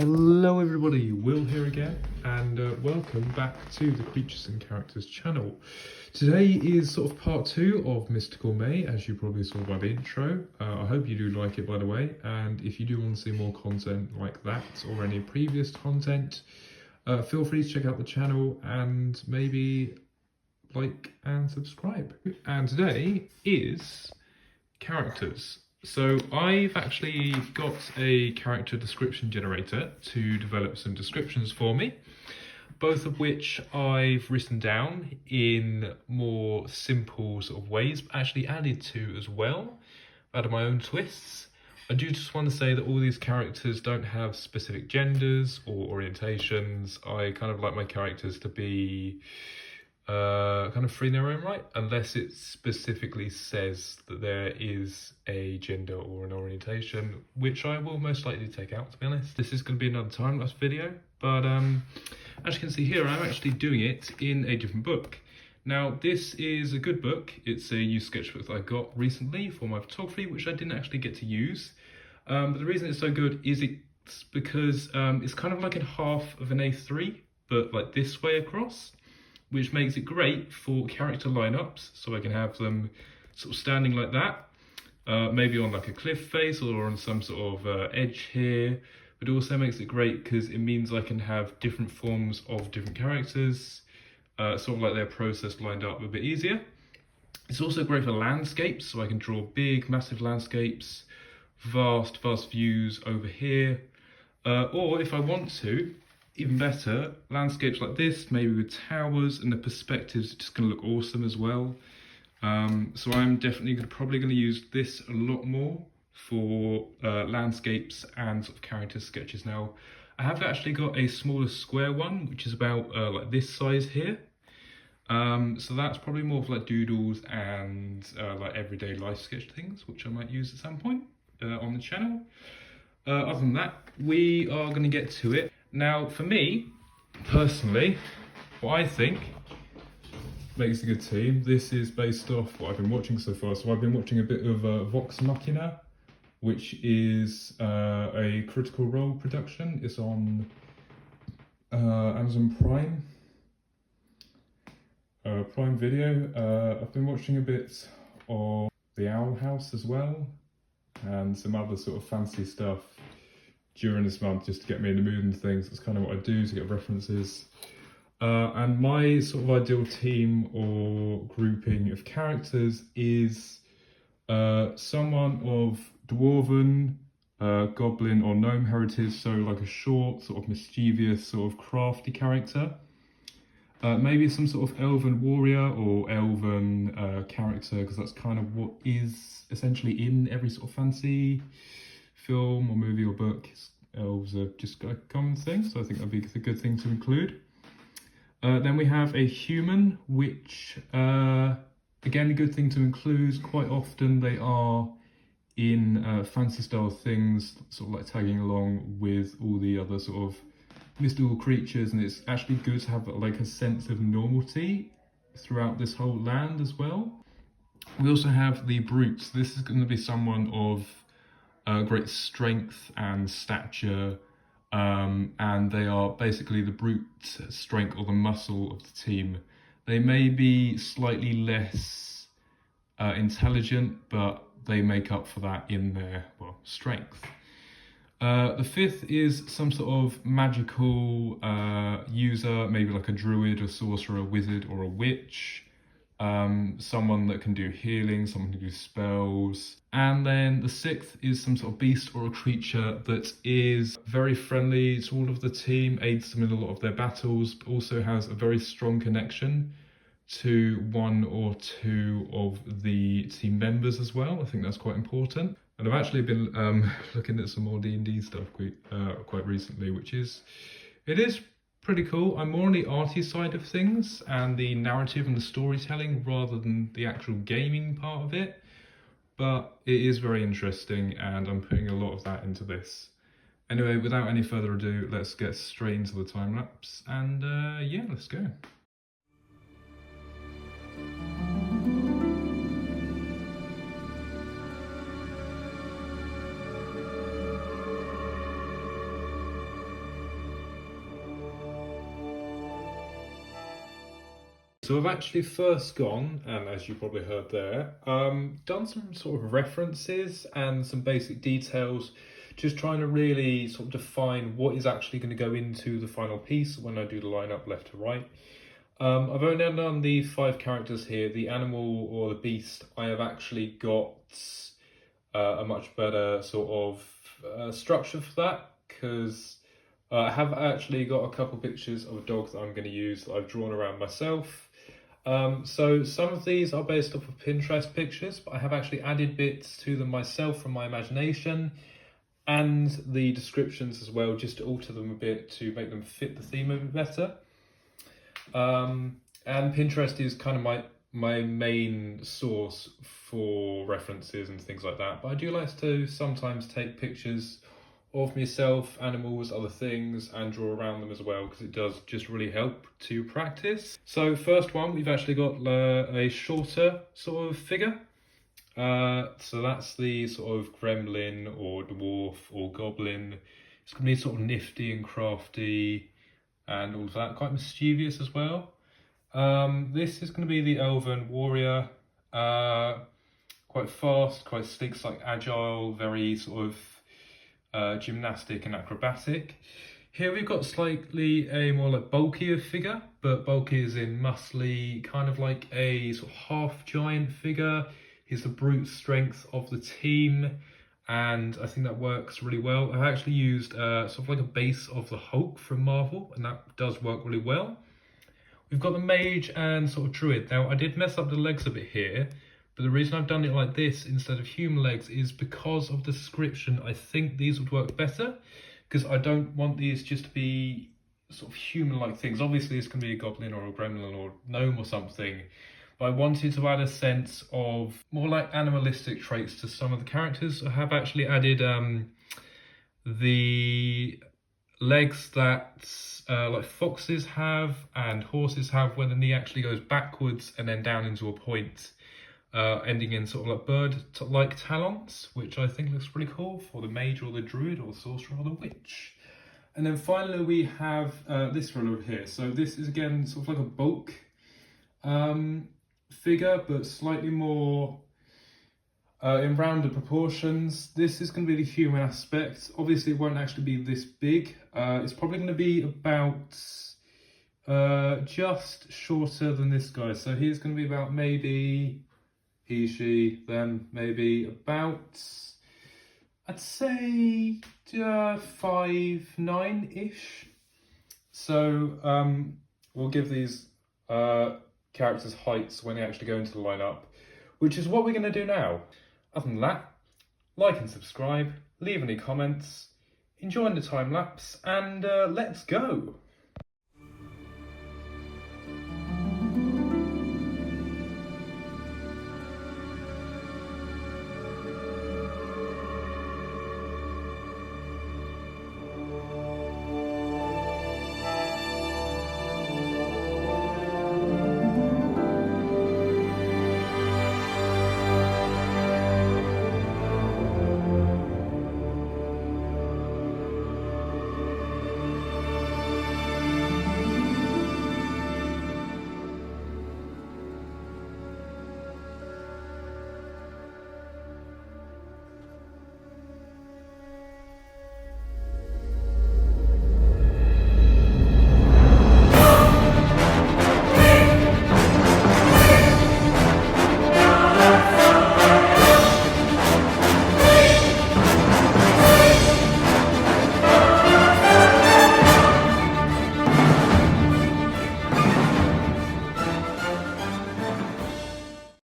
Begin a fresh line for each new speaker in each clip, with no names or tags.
Hello everybody, Will here again, and welcome back to the Creatures and Characters channel. Today is sort of part 2 of Mystical May, as you probably saw by the intro. I hope you do like it, by the way, and if you do want to see more content like that or any previous content, feel free to check out the channel and maybe like and subscribe. And today is characters. So I've actually got a character description generator to develop some descriptions for me, both of which I've written down in more simple sort of ways, but actually added to as well, out of my own twists. I do just want to say that all these characters don't have specific genders or orientations. I kind of like my characters to be kind of free in their own right, unless it specifically says that there is a gender or an orientation, which I will most likely take out, to be honest. This is going to be another time-lapse video, but as you can see here, I'm actually doing it in a different book. Now, this is a good book. It's a used sketchbook that I got recently for my photography, which I didn't actually get to use. But the reason it's so good is it's because it's kind of like in half of an A3, but like this way across, which makes it great for character lineups, so I can have them sort of standing like that, maybe on like a cliff face or on some sort of edge here, but it also makes it great because it means I can have different forms of different characters, sort of like their process lined up a bit easier. It's also great for landscapes, so I can draw big, massive landscapes, vast views over here, or if I want to, even better, landscapes like this, maybe with towers, and the perspectives are just going to look awesome as well. So I'm definitely probably going to use this a lot more for landscapes and sort of character sketches. Now, I have actually got a smaller square one, which is about like this size here. So that's probably more of like doodles and like everyday life sketch things, which I might use at some point on the channel. Other than that, we are going to get to it. Now, for me, personally, what I think makes a good team, this is based off what I've been watching so far. So I've been watching a bit of Vox Machina, which is a Critical Role production. It's on Amazon Prime, Prime Video. I've been watching a bit of The Owl House as well, and some other sort of fancy stuff during this month, just to get me in the mood and things. That's kind of what I do to get references. And my sort of ideal team or grouping of characters is someone of dwarven, goblin or gnome heritage, so like a short, sort of mischievous, sort of crafty character. Maybe some sort of elven warrior or elven character, because that's kind of what is essentially in every sort of fancy film or movie or book. Elves are just a common thing, so I think that'd be a good thing to include. Then we have a human, which again, a good thing to include. Quite often they are in fantasy style things, sort of like tagging along with all the other sort of mystical creatures, and it's actually good to have like a sense of normality throughout this whole land as well. We also have the brutes. This is going to be someone of great strength and stature, and they are basically the brute strength or the muscle of the team. They may be slightly less intelligent, but they make up for that in their, well, strength. The fifth is some sort of magical user, maybe like a druid, a sorcerer, a wizard, or a witch. Someone that can do healing, someone who can do spells. And then the sixth is some sort of beast or a creature that is very friendly to all of the team, aids them in a lot of their battles, but also has a very strong connection to one or two of the team members as well. I think that's quite important. And I've actually been looking at some more D&D stuff quite recently, which is pretty cool. I'm more on the arty side of things and the narrative and the storytelling rather than the actual gaming part of it. But it is very interesting and I'm putting a lot of that into this. Anyway, without any further ado, let's get straight into the time lapse and yeah, let's go. So I've actually first gone, and as you probably heard there, done some sort of references and some basic details, just trying to really sort of define what is actually going to go into the final piece when I do the lineup left to right. I've only done the 5 characters here. The animal or the beast, I have actually got a much better sort of structure for that, because I have actually got a couple pictures of a dog that I'm going to use that I've drawn around myself. So some of these are based off of Pinterest pictures, but I have actually added bits to them myself from my imagination, and the descriptions as well, just to alter them a bit to make them fit the theme a bit better. And Pinterest is kind of my main source for references and things like that, but I do like to sometimes take pictures of myself, animals, other things, and draw around them as well, because it does just really help to practice. So first one, we've actually got a shorter sort of figure. So that's the sort of gremlin or dwarf or goblin. It's going to be sort of nifty and crafty and all of that, quite mischievous as well. This is going to be the elven warrior, quite fast, quite sleek, like agile, very sort of gymnastic and acrobatic. Here we've got slightly a more like bulkier figure, but bulky is in muscly, kind of like a sort of half giant figure. He's the brute strength of the team, and I think that works really well. I've actually used sort of like a base of the Hulk from Marvel, and that does work really well. We've got the mage and sort of druid. Now I did mess up the legs a bit here, but the reason I've done it like this instead of human legs is because of the description. I think these would work better, because I don't want these just to be sort of human-like things. Obviously it's going to be a goblin or a gremlin or gnome or something, but I wanted to add a sense of more like animalistic traits to some of the characters. I have actually added the legs that like foxes have and horses have, where the knee actually goes backwards and then down into a point, ending in sort of like bird-like talons, which I think looks pretty cool for the mage or the druid or the sorcerer or the witch. And then finally we have this one over here. So this is again sort of like a bulk figure, but slightly more in rounded proportions. This is going to be the human aspect. Obviously it won't actually be this big. It's probably going to be about just shorter than this guy. So he's going to be about maybe he, she, them, maybe about, I'd say 5'9"-ish. So we'll give these characters heights when they actually go into the lineup, which is what we're going to do now. Other than that, like and subscribe, leave any comments, enjoy the time lapse, and let's go.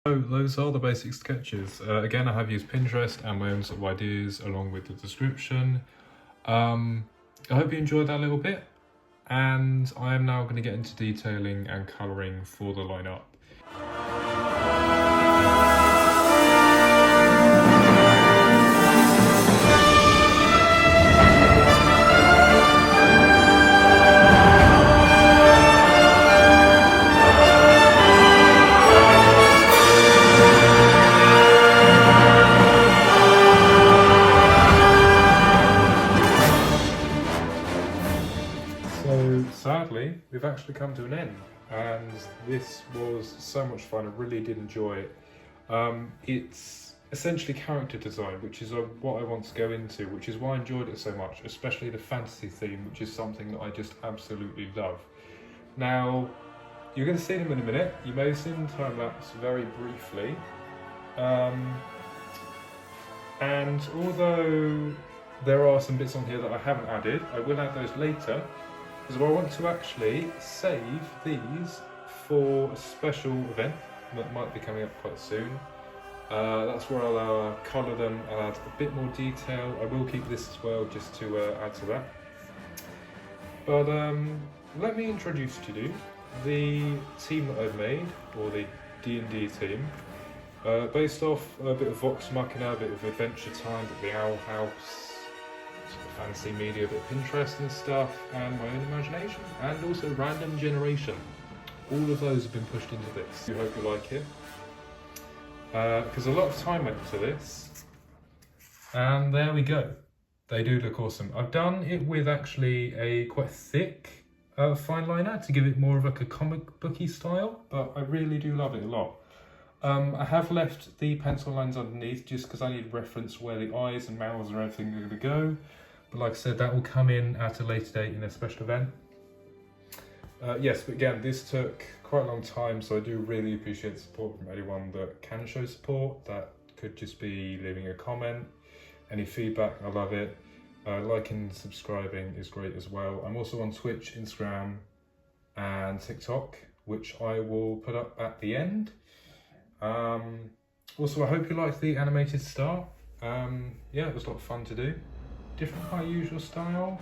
So those are the basic sketches. Again, I have used Pinterest and my own sort of ideas along with the description. I hope you enjoyed that little bit, and I am now going to get into detailing and colouring for the lineup. we've actually come to an end, and this was so much fun. I really did enjoy it. It's essentially character design, which is what I want to go into, which is why I enjoyed it so much, especially the fantasy theme, which is something that I just absolutely love. Now, you're going to see them in a minute. You may have seen the time lapse very briefly. And although there are some bits on here that I haven't added, I will add those later, because I want to actually save these for a special event that might be coming up quite soon. That's where I'll colour them, I'll add a bit more detail. I will keep this as well, just to add to that. But let me introduce to you the team that I've made, or the D&D team. Based off a bit of Vox Machina, a bit of Adventure Time, a bit of the Owl House, sort of fantasy media, a bit of Pinterest and stuff, and my own imagination, and also random generation. All of those have been pushed into this. I hope you like it. Because a lot of time went into this, and there we go. They do look awesome. I've done it with actually a quite thick fine liner to give it more of like a comic booky style, but I really do love it a lot. I have left the pencil lines underneath just because I need reference where the eyes and mouths and everything are going to go. But like I said, that will come in at a later date in a special event. Yes, but again, this took quite a long time, so I do really appreciate the support from anyone that can show support. That could just be leaving a comment, any feedback, I love it. Liking and subscribing is great as well. I'm also on Twitch, Instagram and TikTok, which I will put up at the end. Also, I hope you liked the animated star. Yeah, it was a lot of fun to do. Different from my usual style,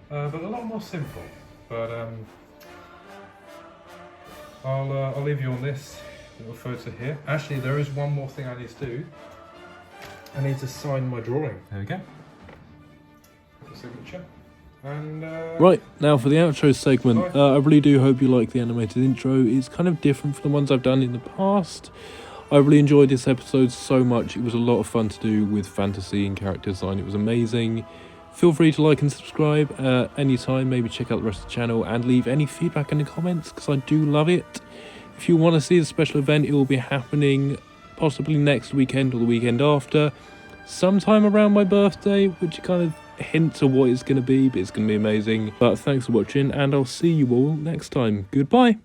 but a lot more simple. But I'll leave you on this little photo here. Actually, there is one more thing I need to do. I need to sign my drawing. There we go. Signature. And
right, now for the outro segment. I really do hope you like the animated intro. It's kind of different from the ones I've done in the past. I really enjoyed this episode so much. It was a lot of fun to do with fantasy and character design. It was amazing. Feel free to like and subscribe anytime. Maybe check out the rest of the channel and leave any feedback in the comments, because I do love it. If you want to see the special event, it will be happening possibly next weekend or the weekend after, sometime around my birthday, which kind of hints of what it's going to be, but it's going to be amazing. But thanks for watching, and I'll see you all next time. Goodbye.